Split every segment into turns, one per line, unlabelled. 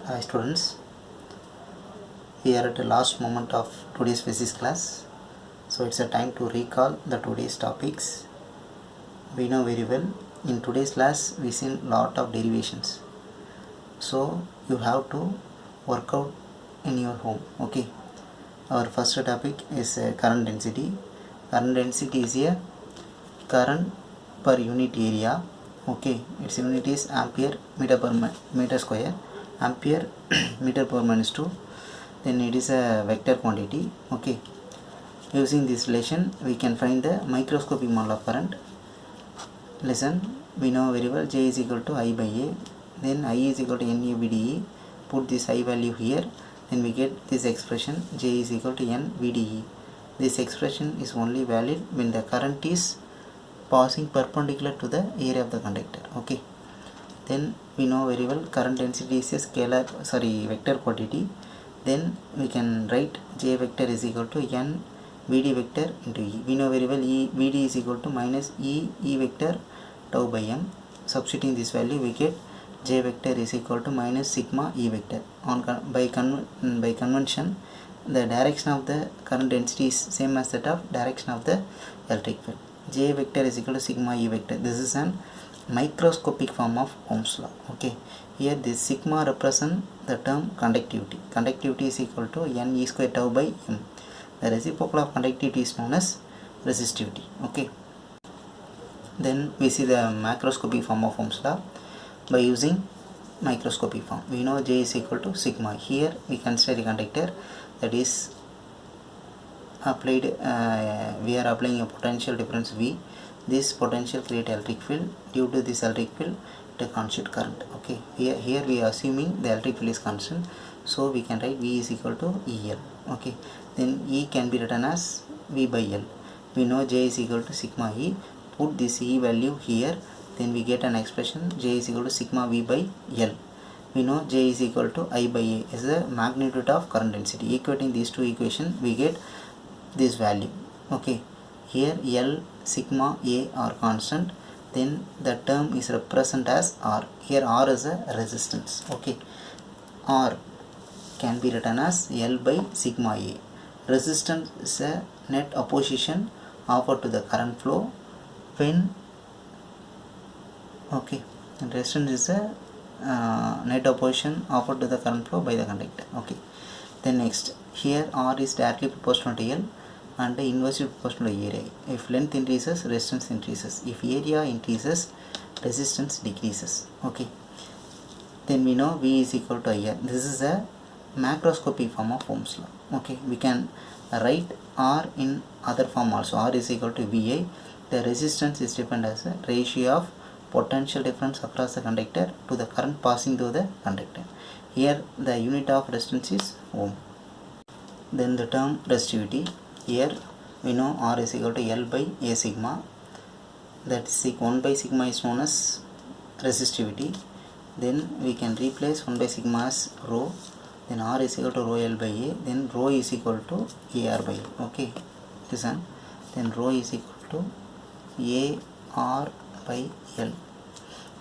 Hi students, we are at the last moment of today's physics class, so it's a time to recall the today's topics. We know very well in today's class we seen lot of derivations, so you have to work out in your home. Okay, our first topic is current density. Current density is a current per unit area. Okay, its unit is ampere meter per meter square, ampere meter per minus 2. Then it is a vector quantity. Okay, using this relation we can find the microscopic model of current. Listen, we know very well J is equal to I by A, then I is equal to N A B D E. Put this I value here, then we get this expression J is equal to N V D E. This expression is only valid when the current is passing perpendicular to the area of the conductor. Okay, then we know very well current density is a vector quantity. Then we can write J vector is equal to N Vd vector into E. We know very well Vd is equal to minus E vector tau by M. Substituting this value we get J vector is equal to minus sigma E vector. By convention, the direction of the current density is same as that of direction of the electric field. J vector is equal to sigma E vector. This is an microscopic form of Ohm's law. Okay, here this sigma represent the term conductivity. Conductivity is equal to N E square tau by M. The reciprocal of conductivity is known as resistivity. Okay, then we see the macroscopic form of Ohm's law. By using microscopic form, we know J is equal to sigma. Here we consider a conductor, that is applied we are applying a potential difference V. This potential create electric field. Due to this electric field, the constant current. Okay, here we are assuming the electric field is constant, so we can write V is equal to EL. Okay, then E can be written as V by L. We know J is equal to sigma E. Put this E value here, then we get an expression J is equal to sigma V by L. We know J is equal to I by A is the magnitude of current density. Equating these two equations, we get this value. Okay, here L, sigma, A are constant, then the term is represented as R. Here R is a resistance. Okay, R can be written as L by sigma A. Resistance is a net opposition offered to the current flow when resistance is a net opposition offered to the current flow by the conductor. Okay, then next, here R is directly proportional to L and inversely proportional to area. If length increases, resistance increases. If area increases, resistance decreases. Okay, then we know V is equal to IR. This is a macroscopic form of Ohm's law. Okay, we can write R in other form also. R is equal to VI. The resistance is defined as a ratio of potential difference across the conductor to the current passing through the conductor. Here the unit of resistance is ohm. Then the term resistivity. Here we know R is equal to L by A sigma. That is 1 by sigma is known as resistivity. Then we can replace 1 by sigma as rho. Then R is equal to rho L by A. Then rho is equal to AR by A. Okay, listen. Then rho is equal to AR by L.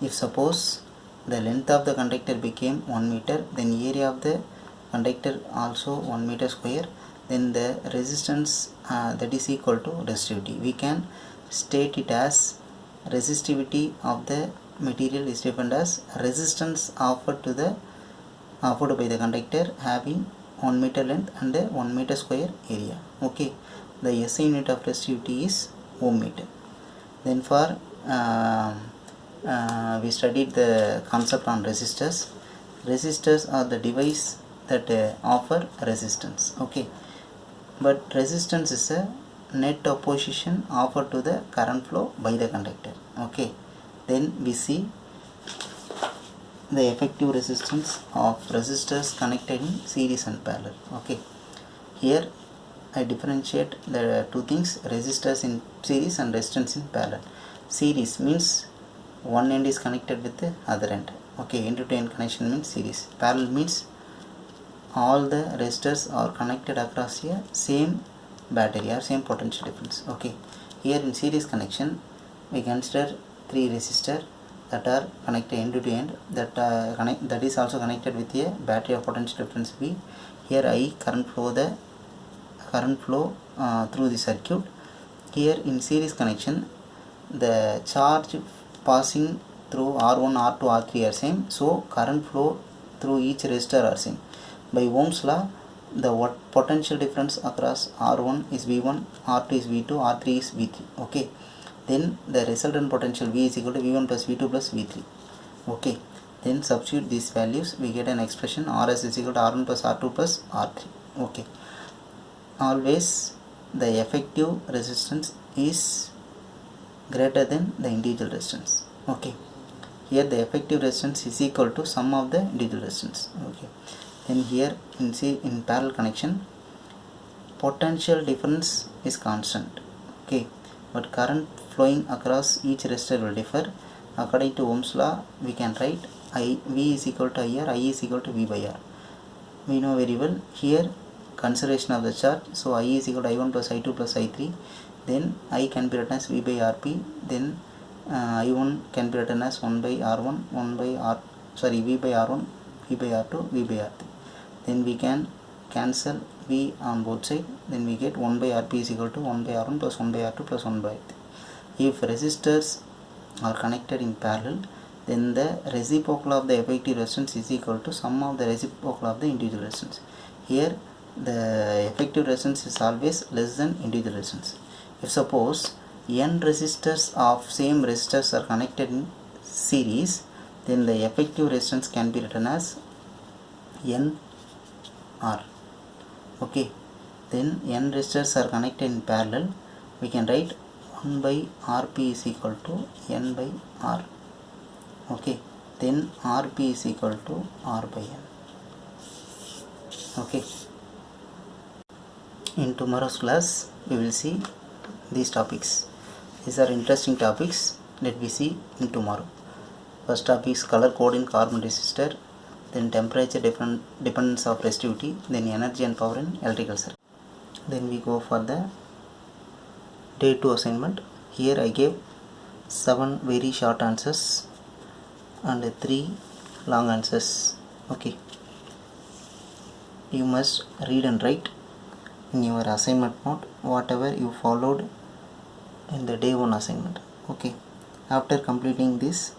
If suppose the length of the conductor became 1 meter, then area of the conductor also 1 meter square, then the resistance that is equal to resistivity. We can state it as resistivity of the material is defined as resistance offered by the conductor having 1 meter length and 1 meter square area. Okay, the SI unit of resistivity is ohm meter. Then for we studied the concept on resistors. Resistors are the device that offer resistance. Okay, but resistance is a net opposition offered to the current flow by the conductor. Okay, then we see the effective resistance of resistors connected in series and parallel. Okay, here I differentiate the two things, resistors in series and resistance in parallel. Series means one end is connected with the other end. Okay, end to end connection means series. Parallel means all the resistors are connected across a same battery or same potential difference. Okay, here in series connection we consider 3 resistors that are connected end to end, that is also connected with a battery of potential difference V. Here I current flow through the circuit. Here in series connection, the charge passing through R1, R2, R3 are same, so current flow through each resistor are same. By Ohm's law, the potential difference across R1 is V1, R2 is V2, R3 is V3. Okay, then the resultant potential V is equal to V1 plus V2 plus V3. Okay, then substitute these values, we get an expression Rs is equal to R1 plus R2 plus R3. Okay, always the effective resistance is greater than the individual resistance. Okay, here the effective resistance is equal to sum of the individual resistance. Okay, then here in parallel connection, potential difference is constant. Okay, but current flowing across each resistor will differ. According to Ohm's law, we can write V is equal to IR, I is equal to V by R. We know very well here conservation of the charge, so I is equal to I1 plus I2 plus I3. Then I can be written as V by Rp. Then I1 can be written as 1 by R1, V by R1, V by R2, V by R3. Then we can cancel V on both sides. Then we get 1 by Rp is equal to 1 by R1 plus 1 by R2 plus 1 by R3. If resistors are connected in parallel, then the reciprocal of the effective resistance is equal to sum of the reciprocal of the individual resistance. Here the effective resistance is always less than individual resistance. If suppose n resistors of same resistors are connected in series, then the effective resistance can be written as n R. Okay, then n resistors are connected in parallel, we can write 1 by Rp is equal to n by R. Okay, then Rp is equal to R by n. Okay, in tomorrow's class we will see these topics. These are interesting topics. Let me see in tomorrow. First topic is color code in carbon resistor, then temperature dependence of resistivity, then energy and power in electrical circuit. Then we go for the day 2 assignment. Here I gave 7 very short answers and 3 long answers. Okay, you must read and write in your assignment note whatever you followed in the day 1 assignment. Okay, after completing this,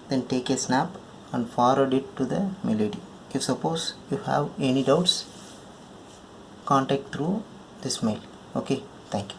then take a snap and forward it to the mail ID. If suppose you have any doubts, contact through this mail. Okay, thank you.